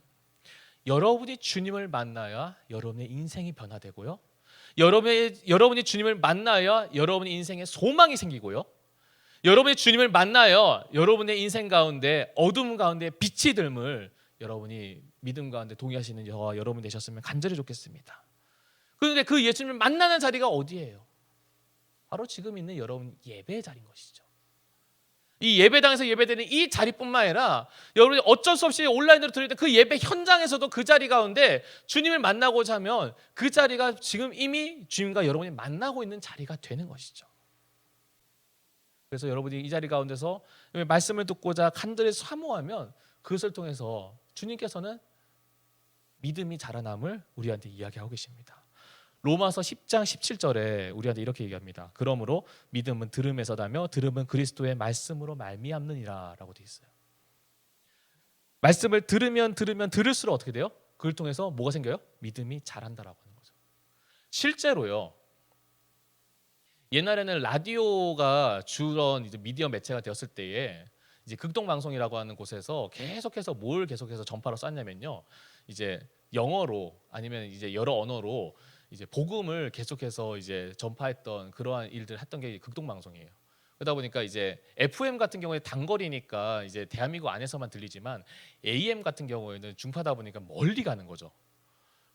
여러분이 주님을 만나야 여러분의 인생이 변화되고요, 여러분이 주님을 만나야 여러분의 인생에 소망이 생기고요, 여러분이 주님을 만나야 여러분의 인생 가운데 어둠 가운데 빛이 됨을 여러분이 믿음 가운데 동의하시는 저와 여러분 되셨으면 간절히 좋겠습니다. 그런데 그 예수님을 만나는 자리가 어디예요? 바로 지금 있는 여러분 예배의 자리인 것이죠. 이 예배당에서 예배드리는 이 자리뿐만 아니라 여러분이 어쩔 수 없이 온라인으로 드릴 때 그 예배 현장에서도 그 자리 가운데 주님을 만나고자 하면 그 자리가 지금 이미 주님과 여러분이 만나고 있는 자리가 되는 것이죠. 그래서 여러분이 이 자리 가운데서 말씀을 듣고자 간절히 사모하면 그것을 통해서 주님께서는 믿음이 자라남을 우리한테 이야기하고 계십니다. 로마서 10장 17절에 우리한테 이렇게 얘기합니다. 그러므로 믿음은 들음에서 나며 들음은 그리스도의 말씀으로 말미암느니라 라고 되어 있어요. 말씀을 들으면 들을수록 어떻게 돼요? 그걸 통해서 뭐가 생겨요? 믿음이 자란다라고 하는 거죠. 실제로요, 옛날에는 라디오가 주런 이제 미디어 매체가 되었을 때에 이제 극동방송이라고 하는 곳에서 계속해서 뭘 계속해서 전파로 쐈냐면요, 이제 영어로 아니면 이제 여러 언어로 이제 복음을 계속해서 이제 전파했던 그러한 일들을 했던 게 극동방송이에요. 그러다 보니까 이제 FM 같은 경우에 단거리니까 이제 대한민국 안에서만 들리지만 AM 같은 경우에는 중파다 보니까 멀리 가는 거죠.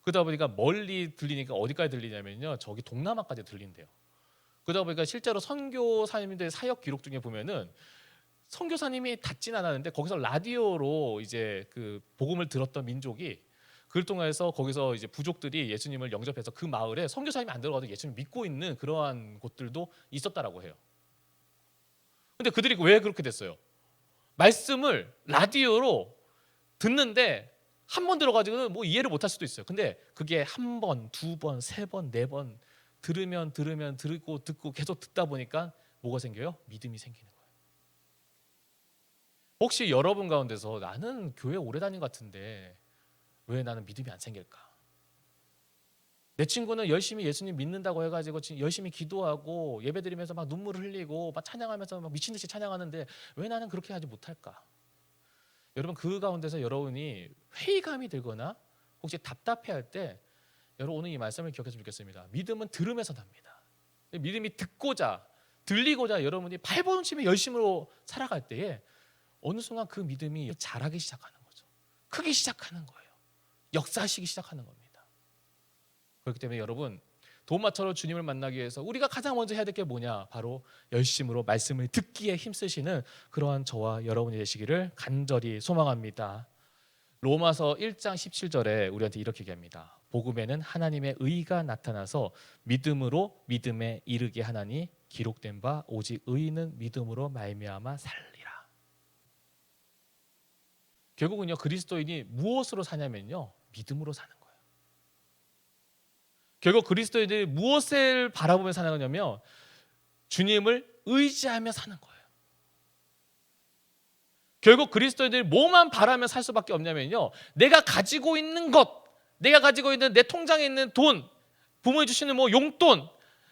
그러다 보니까 멀리 들리니까 어디까지 들리냐면요, 저기 동남아까지 들린대요. 그러다 보니까 실제로 선교사님들의 사역 기록 중에 보면은 선교사님이 닿진 않았는데 거기서 라디오로 이제 그 복음을 들었던 민족이, 그걸 통해서 거기서 이제 부족들이 예수님을 영접해서 그 마을에 선교사님이 안 들어가도 예수님 믿고 있는 그러한 곳들도 있었다라고 해요. 근데 그들이 왜 그렇게 됐어요? 말씀을 라디오로 듣는데 한 번 들어가지고는 뭐 이해를 못할 수도 있어요. 근데 그게 한 번, 두 번, 세 번, 네 번 들으면 듣고 계속 듣다 보니까 뭐가 생겨요? 믿음이 생기는 거예요. 혹시 여러분 가운데서 나는 교회 오래 다닌 것 같은데 왜 나는 믿음이 안 생길까? 내 친구는 열심히 예수님 믿는다고 해가지고 열심히 기도하고 예배드리면서 막 눈물을 흘리고 막 찬양하면서 막 미친 듯이 찬양하는데 왜 나는 그렇게 하지 못할까? 여러분, 그 가운데서 여러분이 회의감이 들거나 혹시 답답해할 때 여러분 오늘 이 말씀을 기억했으면 좋겠습니다. 믿음은 들음에서 납니다. 믿음이 듣고자 들리고자 여러분이 발버둥치며 열심으로 살아갈 때에 어느 순간 그 믿음이 자라기 시작하는 거죠. 크기 시작하는 거예요. 역사하시기 시작하는 겁니다. 그렇기 때문에 여러분 도마처럼 주님을 만나기 위해서 우리가 가장 먼저 해야 될 게 뭐냐? 바로 열심으로 말씀을 듣기에 힘쓰시는 그러한 저와 여러분이 되시기를 간절히 소망합니다. 로마서 1장 17절에 우리한테 이렇게 얘기합니다. 복음에는 하나님의 의가 나타나서 믿음으로 믿음에 이르게 하나니 기록된 바 오직 의인은 믿음으로 말미암아 살리라. 결국은요 그리스도인이 무엇으로 사냐면요 믿음으로 사는 거예요. 결국 그리스도인들이 무엇을 바라보며 사는 거냐면 주님을 의지하며 사는 거예요. 결국 그리스도인들이 뭐만 바라며 살 수밖에 없냐면요 내가 가지고 있는 것, 내가 가지고 있는 내 통장에 있는 돈, 부모님 주시는 뭐 용돈,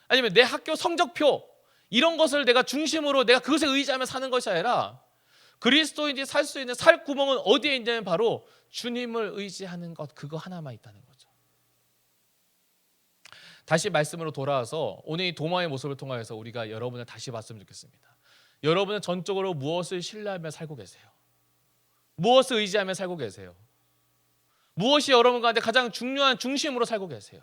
아니면 내 학교 성적표 이런 것을 내가 중심으로 내가 그것에 의지하며 사는 것이 아니라 그리스도인들이 살 수 있는 살 구멍은 어디에 있냐면 바로 주님을 의지하는 것, 그거 하나만 있다는 거죠. 다시 말씀으로 돌아와서 오늘 이 도마의 모습을 통하여서 우리가 여러분을 다시 봤으면 좋겠습니다. 여러분은 전적으로 무엇을 신뢰하며 살고 계세요? 무엇을 의지하며 살고 계세요? 무엇이 여러분 가운데 가장 중요한 중심으로 살고 계세요?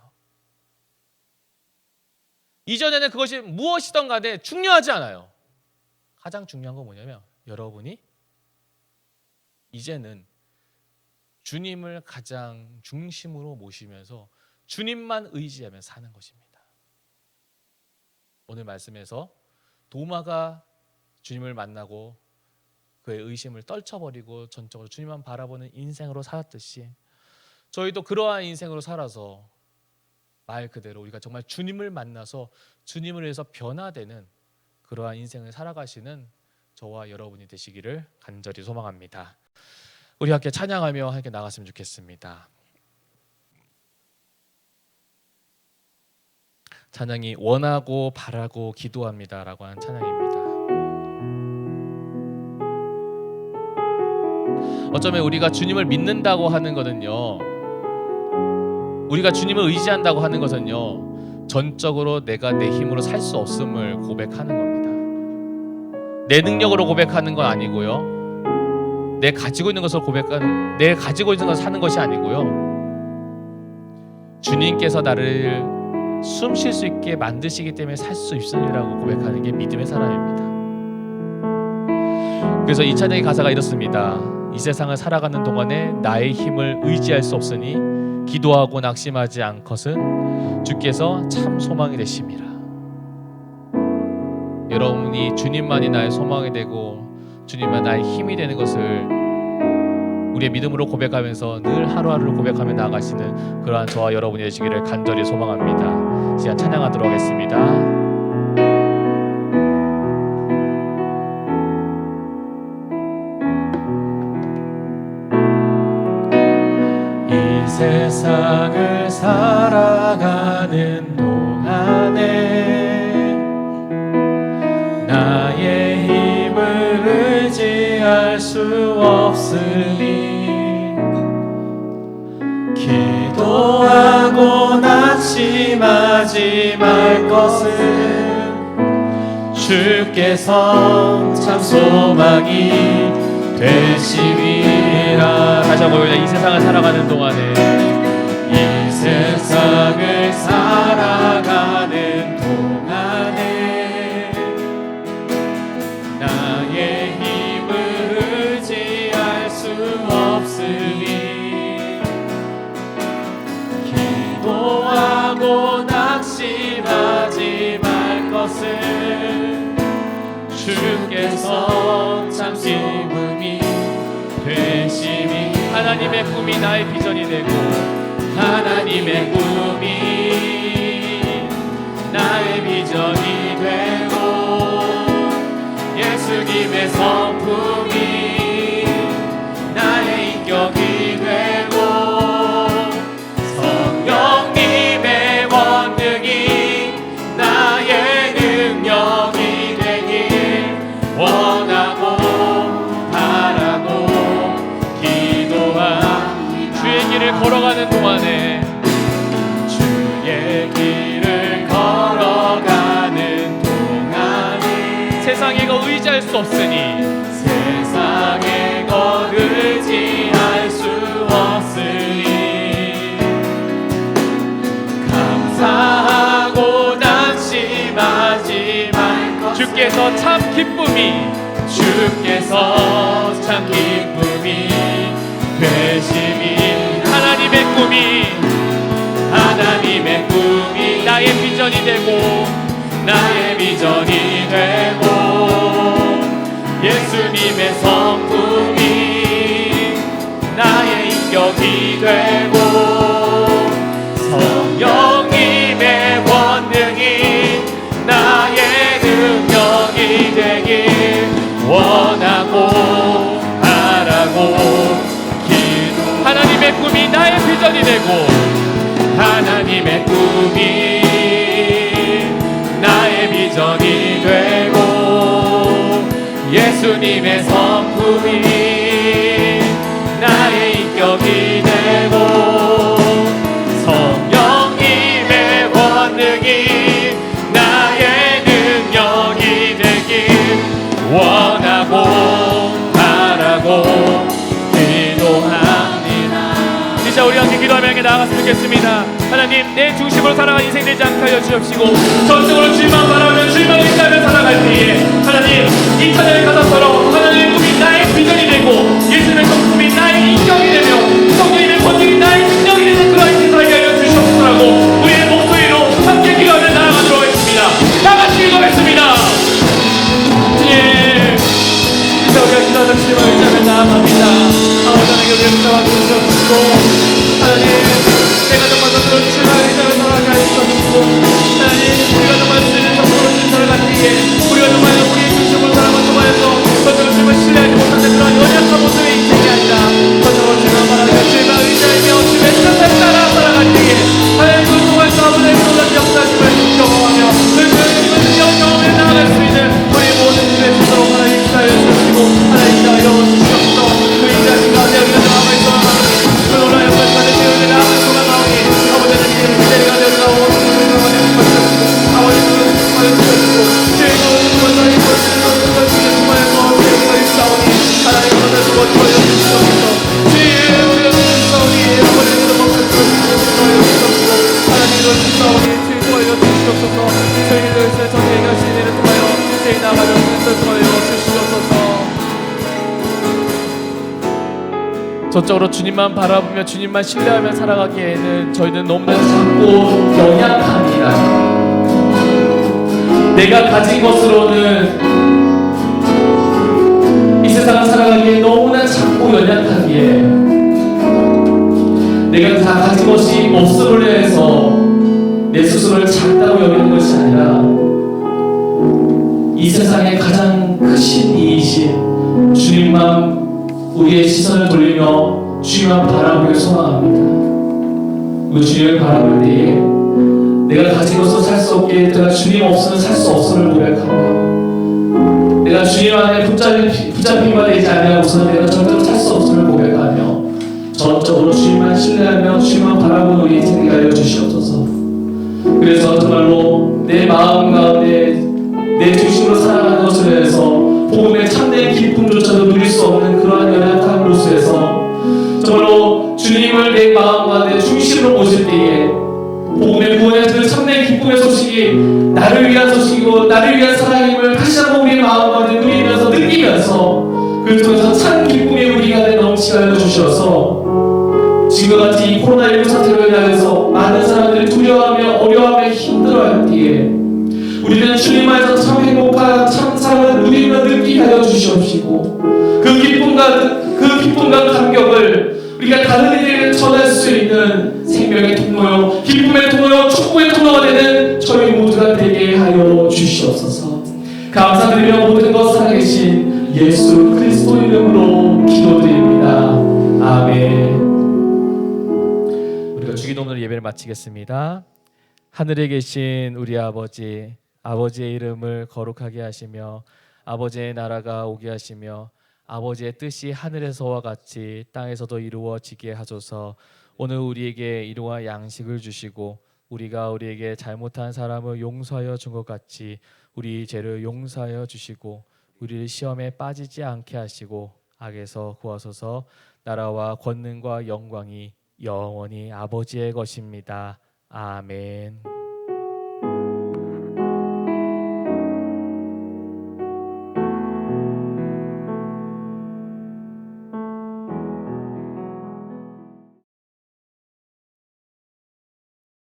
이전에는 그것이 무엇이든 간에 중요하지 않아요. 가장 중요한 건 뭐냐면 여러분이 이제는 주님을 가장 중심으로 모시면서 주님만 의지하며 사는 것입니다. 오늘 말씀에서 도마가 주님을 만나고 그의 의심을 떨쳐버리고 전적으로 주님만 바라보는 인생으로 살았듯이 저희도 그러한 인생으로 살아서 말 그대로 우리가 정말 주님을 만나서 주님을 위해서 변화되는 그러한 인생을 살아가시는 저와 여러분이 되시기를 간절히 소망합니다. 우리 함께 찬양하며 함께 나갔으면 좋겠습니다. 찬양이 원하고 바라고 기도합니다라고 하는 찬양입니다. 어쩌면 우리가 주님을 믿는다고 하는 것은요, 우리가 주님을 의지한다고 하는 것은요, 전적으로 내가 내 힘으로 살 수 없음을 고백하는 겁니다. 내 능력으로 고백하는 건 아니고요, 내 가지고 있는 것을 고백하는, 내 가지고 있는 것을 사는 것이 아니고요, 주님께서 나를 숨 쉴 수 있게 만드시기 때문에 살 수 있으리라고 고백하는 게 믿음의 사람입니다. 그래서 이 찬양의 가사가 이렇습니다. 이 세상을 살아가는 동안에 나의 힘을 의지할 수 없으니 기도하고 낙심하지 않것은 주께서 참 소망이 되심이라. 여러분이 주님만이 나의 소망이 되고 주님만 나의 힘이 되는 것을 우리의 믿음으로 고백하면서 늘 하루하루를 고백하며 나아가시는 그러한 저와 여러분이 되시기를 간절히 소망합니다. 시간 찬양하도록 하겠습니다. 이 세상을 살아가는 동안에 나의 힘을 의지할 수 없으니 기도하고 낙심하지 말 것은 주께서 참 소망이 되심이라. 다시 한번 이 세상을 살아가는 동안에 이 세상을 살아가는 동안에 나의 힘을 의지할 수 없으니 기도하고 낙심하지 말 것은 주께서 참 기쁨이 되심이. 하나님의 꿈이 나의 비전이 되고 하나님의 꿈이 나의 비전이 되고 예수님의 성품이 나의 인격이 되고 성령님의 원능이 나의 능력이 되길 원하고 바라고 기도한 주의 길을 길을 걸어가는 동안에 주의 길을 걸어가는 동안에 세상에 거 의지할 수 없으니 세상에 거 의지할 수 없으니 감사하고 낙심하지만 주께서 참 기쁨이 되심이 하나님의 꿈이 나의 비전이 되고 예수님의 성품이 나의 인격이 되고 성령님의 권능이 나의 능력이 되길 원하고 바라고 하나님의 꿈이 나의 비전이 되고 하나님의 꿈이 나의 비전이 되고 예수님의 성품이 나의 인격이 되고 성령님의 권능이 나의 능력이 되길 원하고 바라고 진짜 우리 함께 기도하며 함께 나아갔으면 좋겠습니다. 하나님, 내 중심으로 살아가는 인생 되지 않게 하여 주옵시고 전적으로 주님만 바라보며 주님만 의지하며 살아갈 때에 하나님, 이 찬양의 가사처럼 하나님의 꿈이 나의 비전이 되고 예수님의 성품이 나의 인격이 되며 성령님의 권능이 나의 능력이 되는 그런 인생 살게 하여 주시옵소서라고 우리의 목소리로 함께 기도하며 나아가도록 하겠습니다. 다 같이 기도하겠습니다. 주님, 진짜 우리가 기도하며 주님을 의지하며 나아갑니다. 아버지에게 우리의 부탁을 주시옵시고 하나님, 내가 정말 너를 주님을 의지하며 살아가게 하시옵시고 하나님, 우리가 정말 주님의 정도로 주님을 갖기에 우리가 정말 우리의 중심으로 살아가는 동안에서 전적으로 주님을 신뢰하지 못하는 그런 연약한 모습의 인생이 아니라 전적으로 주님을 바라며 주님을 의지하며 주님의 뜻에 따라 살아갈 때에 하나님, 그 동안에서 아버지의 놀라운 역사심을 경험하며 그 주님의 능력 경험에 나아갈 수 있는 우리 모든 주의 스스로 하나님 기다려 주시고 하나님 기다려 주시옵소서. 그 인자하신 가운데 우리가 남아 있어 그 놀라운 역사를 받을 때 우리가 남아 있어 나오니 아버지는 이제는 기대가 되어서 오늘 아버지는 주시고 주의 원사님 보시는 것을 주의 정말에서 주의 있사오니 하나님 그것을 보여 주시옵소서. 주의 있사오니 아버지는 먹는 것을 보여 주시옵소서. 하나님을 있사오니 주의 보여 주시옵소서. 저희들 전에 가신 일을 통하여 저희 나가는 것을 보여 주시옵소서. 저쪽으로 주님만 바라보며 주님만 신뢰하며 살아가기에는 저희는 너무나 작고 연약합니다. 내가 가진 것으로는 이 세상을 살아가기에 너무나 작고 연약하기에 내가 다 가진 것이 없음을 해서 내 스스로를 작다고 여기는 것이 아니라 이 세상에 가장 크신 이이신 주님만 우리의 시선을 돌리며 주님만 바라보길 소망합니다. 그 주님을 바라볼 때에 내가 가진 것으로 살 수 없기에 내가 주님 없으면 살 수 없음을 고백하며 내가 주님 안에 붙잡힌 바 되지 아니하고서는 내가 절대로 살 수 없음을 고백하며 전적으로 주님만 신뢰하며 주님만 바라보는 우리 인생이 하여 주시옵소서. 그래서 정말로 내 마음 가운데 내 중심으로 살아가는 것을 위해서 복음의 참된 기쁨조차도 누릴 수 없는 그러한 연약한 모습에서 정말로 주님을 내 마음과 내 중심으로 모실 때에 복음의 구원의 그 참된 기쁨의 소식이 나를 위한 소식이고 나를 위한 사랑임을 다시 한번 우리의 마음 가운데 누리면서 느끼면서 그 통해서 참 기쁨이 우리 가운데 넘치게 하여 주셔서 지금과 같이 이 코로나19 사태로 인하여서 많은 사람들이 두려워하며 어려워하며 힘들어할 때에 우리는 주님 안에서 참 행복한 참 사랑을 누리며 느끼게 하여 주시옵시고 그 기쁨과 감격을 우리가 다른 이들에게 전할 수 있는 생명의 통로요 기쁨의 통로요 축복의 통로가 되는 저희 모두가 되게 하여 주시옵소서. 감사드리며 모든 것 살아계신 예수 그리스도 이름으로 기도드립니다. 아멘. 우리가 주기도문으로 예배를 마치겠습니다. 하늘에 계신 우리 아버지, 아버지의 이름을 거룩하게 하시며 아버지의 나라가 오게 하시며 아버지의 뜻이 하늘에서와 같이 땅에서도 이루어지게 하소서. 오늘 우리에게 이러한 양식을 주시고 우리가 우리에게 잘못한 사람을 용서하여 준 것 같이 우리 죄를 용서하여 주시고 우리를 시험에 빠지지 않게 하시고 악에서 구하소서. 나라와 권능과 영광이 영원히 아버지의 것입니다. 아멘.